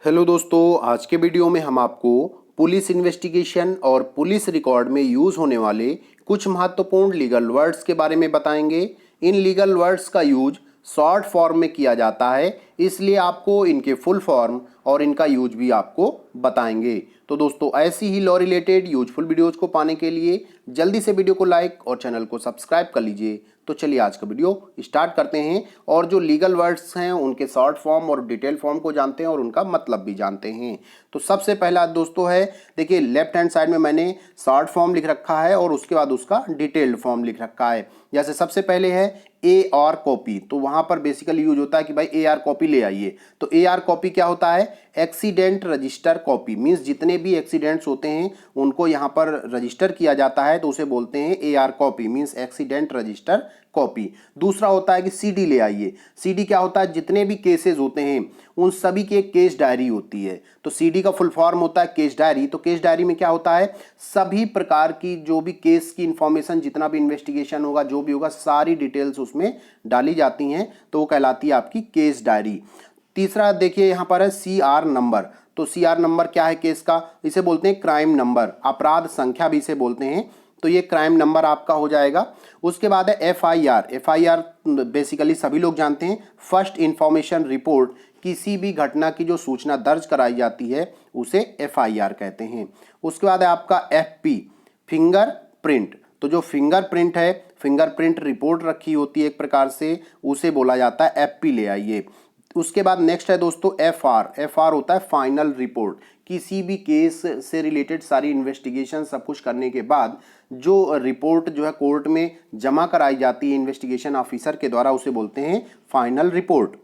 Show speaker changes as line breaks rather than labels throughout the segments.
Hello दोस्तों, आज के वीडियो में हम आपको पुलिस इन्वेस्टिगेशन और पुलिस रिकॉर्ड में यूज़ होने वाले कुछ महत्वपूर्ण लीगल वर्ड्स के बारे में बताएंगे। इन लीगल वर्ड्स का यूज शॉर्ट फॉर्म में किया जाता है, इसलिए आपको इनके फुल फॉर्म और इनका यूज भी आपको बताएंगे। तो दोस्तों, ऐसी ही लॉ रिलेटेड यूजफुल वीडियोज़ को पाने के लिए जल्दी से वीडियो को लाइक और चैनल को सब्सक्राइब कर लीजिए। तो चलिए आज का वीडियो स्टार्ट करते हैं और जो लीगल वर्ड्स हैं उनके शॉर्ट फॉर्म और डिटेल फॉर्म को जानते हैं और उनका मतलब भी जानते हैं। तो सबसे पहला दोस्तों है, देखिए लेफ्ट हैंड साइड में मैंने शॉर्ट फॉर्म लिख रखा है और उसके बाद उसका डिटेल्ड फॉर्म लिख रखा है। जैसे सबसे पहले है AR कॉपी, तो वहां पर बेसिकली यूज होता है कि भाई AR कॉपी ले आइए। तो AR कॉपी क्या होता है? एक्सीडेंट रजिस्टर कॉपी, मीन्स जितने भी एक्सीडेंट्स होते हैं उनको यहाँ पर रजिस्टर किया जाता है, तो उसे बोलते हैं AR copy, means accident register copy. दूसरा होता है कि CD ले आइए। CD क्या होता है? जितने भी केसेस होते हैं उन सभी की एक केस डायरी होती है। तो CD का फुल फॉर्म होता है केस डायरी। तो केस डायरी में क्या होता है? सभी प्रकार की जो भी केस की इंफॉर्मेशन, जितना भी इन्वेस्टिगेशन होगा, जो भी होगा, सारी डिटेल्स उसमें डाली जाती हैं, तो वो कहलाती है आपकी केस डायरी। तीसरा देखिए यहाँ पर है CR नंबर। तो CR नंबर क्या है केस का? इसे बोलते हैं क्राइम नंबर, अपराध संख्या भी इसे बोलते हैं। तो ये क्राइम नंबर आपका हो जाएगा। उसके बाद है FIR। FIR बेसिकली सभी लोग जानते हैं, फर्स्ट इंफॉर्मेशन रिपोर्ट। किसी भी घटना की जो सूचना दर्ज कराई जाती है उसे FIR कहते हैं। उसके बाद है आपका FP, फिंगर प्रिंट। तो जो फिंगरप्रिंट है, फिंगरप्रिंट रिपोर्ट रखी होती है एक प्रकार से, उसे बोला जाता है FP ले आइए। उसके बाद नेक्स्ट है दोस्तों FR। FR होता है फाइनल रिपोर्ट। किसी भी केस से रिलेटेड सारी इन्वेस्टिगेशन सब कुछ करने के बाद जो रिपोर्ट जो है कोर्ट में जमा कराई जाती है इन्वेस्टिगेशन ऑफिसर के द्वारा, उसे बोलते हैं फाइनल रिपोर्ट।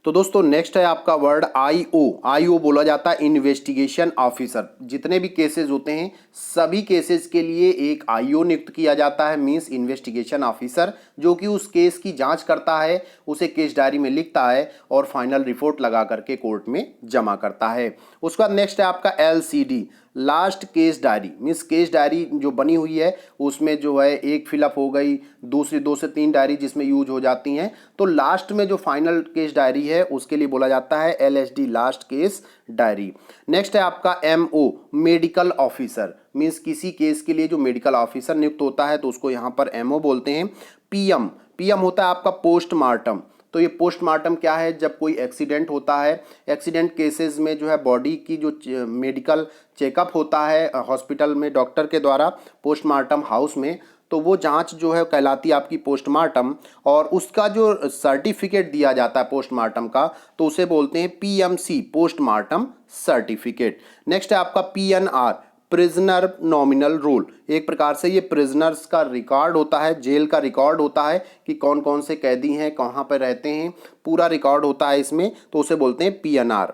तो दोस्तों नेक्स्ट है आपका वर्ड IO। IO बोला जाता है इन्वेस्टिगेशन ऑफिसर। जितने भी केसेस होते हैं सभी केसेस के लिए एक IO नियुक्त किया जाता है, मींस इन्वेस्टिगेशन ऑफिसर, जो कि उस केस की जांच करता है, उसे केस डायरी में लिखता है और फाइनल रिपोर्ट लगा करके कोर्ट में जमा करता है। उसके बाद नेक्स्ट है आपका LCD, last case diary. Means case diary जो बनी हुई है उसमें जो है एक फिलअप हो गई, दूसरी 2 से 3 डायरी जिसमें यूज हो जाती हैं। तो लास्ट में जो फाइनल केस डायरी है उसके लिए बोला जाता है LSD, last case diary. Next है आपका MO, मेडिकल ऑफिसर। मीन्स किसी केस के लिए जो मेडिकल ऑफिसर नियुक्त होता है तो उसको यहाँ पर MO बोलते हैं। PM होता है आपका पोस्टमार्टम। तो ये पोस्टमार्टम क्या है? जब कोई एक्सीडेंट होता है, एक्सीडेंट केसेस में जो है बॉडी की जो मेडिकल चेकअप होता है हॉस्पिटल में डॉक्टर के द्वारा, पोस्टमार्टम हाउस में, तो वो जांच जो है कहलाती है आपकी पोस्टमार्टम। और उसका जो सर्टिफिकेट दिया जाता है पोस्टमार्टम का, तो उसे बोलते हैं PMC, पोस्टमार्टम सर्टिफिकेट। नेक्स्ट है आपका PNR, प्रिजनर नॉमिनल रोल। एक प्रकार से ये प्रिजनर्स का रिकॉर्ड होता है, जेल का रिकॉर्ड होता है कि कौन कौन से कैदी हैं, कहाँ पर रहते हैं, पूरा रिकॉर्ड होता है इसमें, तो उसे बोलते हैं PNR।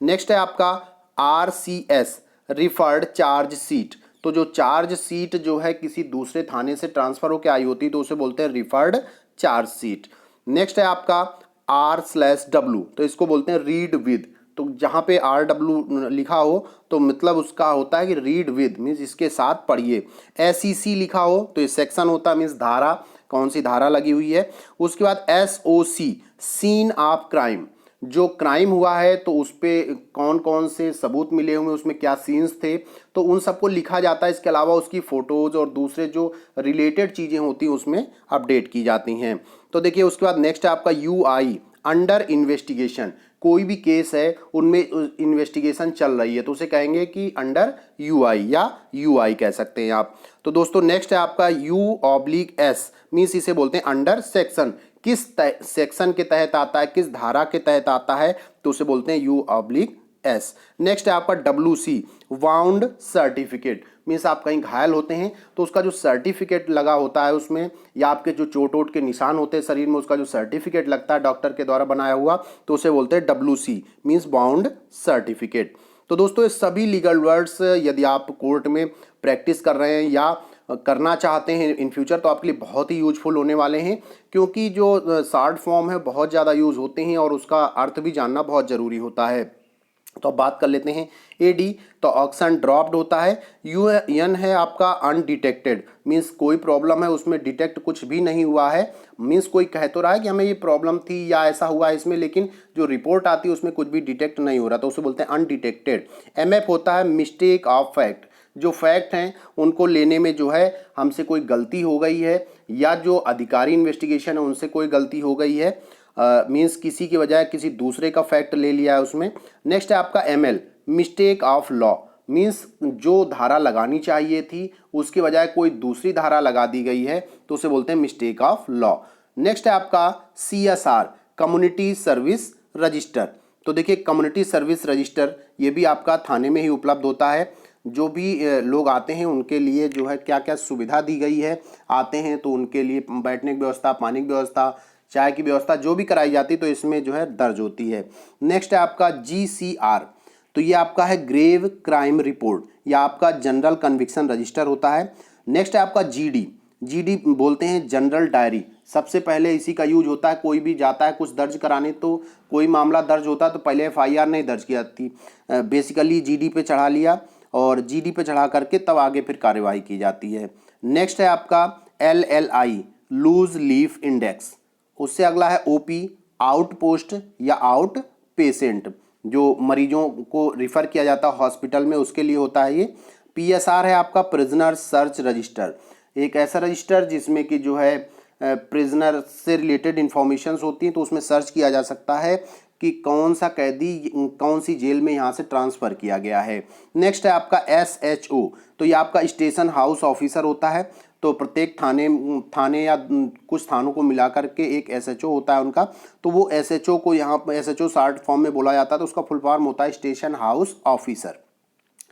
नेक्स्ट है आपका RCS, रिफर्ड चार्ज सीट। तो जो चार्ज सीट जो है किसी दूसरे थाने से ट्रांसफर होकर आई होती है तो उसे बोलते हैं रिफर्ड चार्ज सीट। नेक्स्ट है आपका R/W, तो इसको बोलते हैं रीड विद। तो जहाँ पे RW लिखा हो तो मतलब उसका होता है कि रीड विद, मीन्स इसके साथ पढ़िए। SEC लिखा हो तो ये सेक्शन होता है, मीन्स धारा, कौन सी धारा लगी हुई है। उसके बाद SOC, सीन ऑफ क्राइम। जो क्राइम हुआ है तो उस पर कौन कौन से सबूत मिले हुए, उसमें क्या सीन्स थे, तो उन सबको लिखा जाता है। इसके अलावा उसकी फ़ोटोज़ और दूसरे जो रिलेटेड चीज़ें होती हैं उसमें अपडेट की जाती हैं। तो देखिए उसके बाद नेक्स्ट है आपका UI, अंडर इन्वेस्टिगेशन। कोई भी केस है उनमें इन्वेस्टिगेशन चल रही है तो उसे कहेंगे कि अंडर UI या UI कह सकते हैं आप। तो दोस्तों नेक्स्ट है आपका U/S, मीन्स इसे बोलते हैं अंडर सेक्शन। किस सेक्शन के तहत आता है, किस धारा के तहत आता है, तो उसे बोलते हैं U/S। नेक्स्ट है आपका WC, वाउंड सर्टिफिकेट। मीन्स आप कहीं घायल होते हैं तो उसका जो सर्टिफिकेट लगा होता है उसमें, या आपके जो चोट वोट के निशान होते हैं शरीर में, उसका जो सर्टिफिकेट लगता है डॉक्टर के द्वारा बनाया हुआ, तो उसे बोलते हैं WC, मीन्स बाउंड सर्टिफिकेट। तो दोस्तों ये सभी लीगल वर्ड्स यदि आप कोर्ट में प्रैक्टिस कर रहे हैं या करना चाहते हैं इन फ्यूचर तो आपके लिए बहुत ही यूजफुल होने वाले हैं, क्योंकि जो शॉर्ट फॉर्म है बहुत ज़्यादा यूज़ होते हैं और उसका अर्थ भी जानना बहुत ज़रूरी होता है। तो अब बात कर लेते हैं एडी, तो ऑक्सन ड्रॉप्ड होता है। यूएन है आपका अनडिटेक्टेड, मीन्स कोई प्रॉब्लम है उसमें डिटेक्ट कुछ भी नहीं हुआ है, मीन्स कोई कह तो रहा है कि हमें ये प्रॉब्लम थी या ऐसा हुआ है इसमें, लेकिन जो रिपोर्ट आती है उसमें कुछ भी डिटेक्ट नहीं हो रहा, तो उसे बोलते हैं अनडिटेक्टेड। एमएफ होता है मिस्टेक ऑफ फैक्ट, जो फैक्ट हैं उनको लेने में जो है हमसे कोई गलती हो गई है या जो अधिकारी इन्वेस्टिगेशन है उनसे कोई गलती हो गई है, मीन्स किसी की बजाय किसी दूसरे का फैक्ट ले लिया है उसमें। नेक्स्ट है आपका ML mistake of law, means जो धारा लगानी चाहिए थी उसके बजाय कोई दूसरी धारा लगा दी गई है, तो उसे बोलते हैं मिस्टेक ऑफ लॉ। नेक्स्ट है आपका सीएसआर कम्युनिटी सर्विस रजिस्टर, तो देखिए कम्युनिटी सर्विस रजिस्टर ये भी आपका थाने में ही उपलब्ध होता है। जो भी लोग आते हैं उनके लिए जो है क्या क्या सुविधा दी गई है, आते हैं तो उनके लिए बैठने की व्यवस्था, पानी की व्यवस्था, चाय की व्यवस्था जो भी कराई जाती है तो इसमें जो है दर्ज होती है। नेक्स्ट है आपका जीसीआर, तो ये आपका है ग्रेव क्राइम रिपोर्ट या आपका जनरल कन्विक्शन रजिस्टर होता है। नेक्स्ट है आपका जीडी, जीडी बोलते हैं जनरल डायरी, सबसे पहले इसी का यूज होता है। कोई भी जाता है कुछ दर्ज कराने तो कोई मामला दर्ज होता है तो पहले एफआईआर नहीं दर्ज की जाती, बेसिकली जीडी पे चढ़ा लिया और जीडी पे चढ़ा करके तब आगे फिर कार्यवाही की जाती है। नेक्स्ट है आपका एलएलआई लूज लीफ इंडेक्स, उससे अगला है ओपी आउट पोस्ट या आउट पेशेंट, जो मरीजों को रिफ़र किया जाता है हॉस्पिटल में उसके लिए होता है ये। पीएसआर है आपका प्रिजनर सर्च रजिस्टर, एक ऐसा रजिस्टर जिसमें कि जो है प्रिजनर से रिलेटेड इंफॉर्मेशंस होती हैं तो उसमें सर्च किया जा सकता है कि कौन सा कैदी कौन सी जेल में यहाँ से ट्रांसफ़र किया गया है। नेक्स्ट है आपका एसएचओ, तो ये आपका स्टेशन हाउस ऑफिसर होता है, तो प्रत्येक थाने या कुछ थानों को मिला करके एक एसएचओ होता है उनका, तो वो एसएचओ को यहाँ पर एसएचओ शॉर्ट फॉर्म में बोला जाता है, तो उसका फुल फॉर्म होता है स्टेशन हाउस ऑफिसर।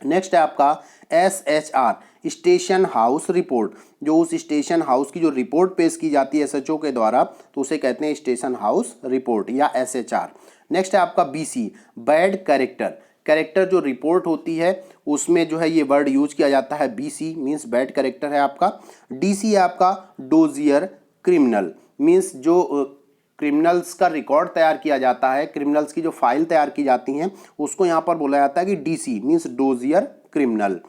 नेक्स्ट है आपका एसएचआर स्टेशन हाउस रिपोर्ट, जो उस स्टेशन हाउस की जो रिपोर्ट पेश की जाती है एसएचओ के द्वारा तो उसे कहते हैं स्टेशन हाउस रिपोर्ट या एसएचआर। नेक्स्ट है आपका बीसी बैड कैरेक्टर, कैरेक्टर जो रिपोर्ट होती है उसमें जो है ये वर्ड यूज किया जाता है, बीसी मीन्स बैड कैरेक्टर है आपका। डीसी है आपका डोजियर क्रिमिनल, मीन्स जो क्रिमिनल्स का रिकॉर्ड तैयार किया जाता है, क्रिमिनल्स की जो फाइल तैयार की जाती हैं उसको यहाँ पर बोला जाता है कि DC means dossier criminal.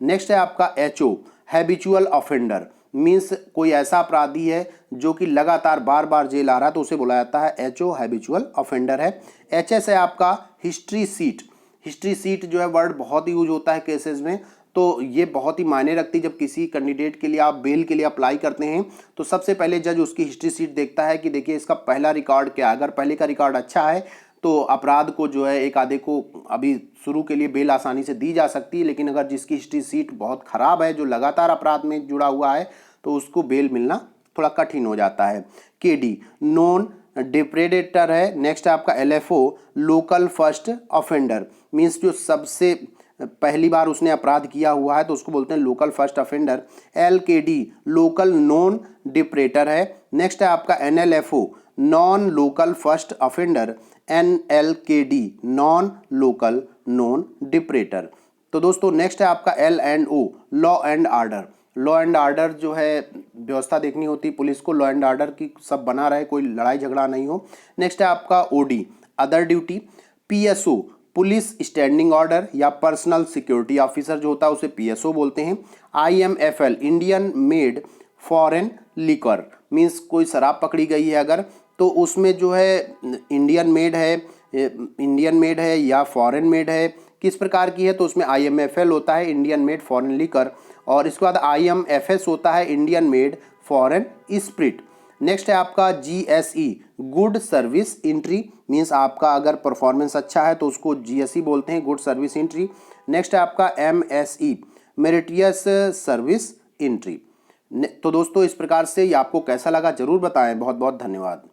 Next है आपका एचओ हैबिचुअल ऑफेंडर, मीन्स कोई ऐसा अपराधी है जो कि लगातार बार बार जेल आ रहा है तो उसे बोला जाता है एचओ हैबिचुअल ऑफेंडर है। एचएस है आपका हिस्ट्री सीट, हिस्ट्री सीट जो है वर्ड बहुत यूज होता है केसेस में, तो ये बहुत ही मायने रखती है। जब किसी कैंडिडेट के लिए आप बेल के लिए अप्लाई करते हैं तो सबसे पहले जज उसकी हिस्ट्री सीट देखता है कि देखिए इसका पहला रिकॉर्ड क्या है, अगर पहले का रिकॉर्ड अच्छा है तो अपराध को जो है एक आधे को अभी शुरू के लिए बेल आसानी से दी जा सकती है, लेकिन अगर जिसकी हिस्ट्री सीट बहुत ख़राब है, जो लगातार अपराध में जुड़ा हुआ है, तो उसको बेल मिलना थोड़ा कठिन हो जाता है। केडी नॉन डिप्रेडेटर है। नेक्स्ट है आपका एलएफओ लोकल फर्स्ट ऑफेंडर, मीन्स जो सबसे पहली बार उसने अपराध किया हुआ है तो उसको बोलते हैं local first offender. LKD local non depredator है। नेक्स्ट है आपका NLFO non local first offender, NLKD non local non depredator. तो दोस्तों नेक्स्ट है आपका L and O law and order, law and order जो है व्यवस्था देखनी होती है पुलिस को, लॉ एंड आर्डर की सब बना रहे, कोई लड़ाई झगड़ा नहीं हो। नेक्स्ट है आपका OD other duty. PSO police standing order या पर्सनल सिक्योरिटी ऑफिसर जो होता है उसे पीएसओ बोलते हैं। IMFL Indian made foreign liquor, means कोई शराब पकड़ी गई है अगर तो उसमें जो है इंडियन मेड है या फॉरेन मेड है, किस प्रकार की है, तो उसमें आईएमएफएल होता है इंडियन मेड फॉरेन लिकर, और इसके बाद आईएमएफएस होता है Indian made foreign spirit. Next है आपका जीएसई गुड सर्विस एंट्री, मीन्स आपका अगर परफॉर्मेंस अच्छा है तो उसको जीएसई बोलते हैं, गुड सर्विस एंट्री। नेक्स्ट है आपका एमएसई मेरिटियस सर्विस एंट्री। तो दोस्तों इस प्रकार से ये आपको कैसा लगा जरूर बताएं। बहुत बहुत धन्यवाद।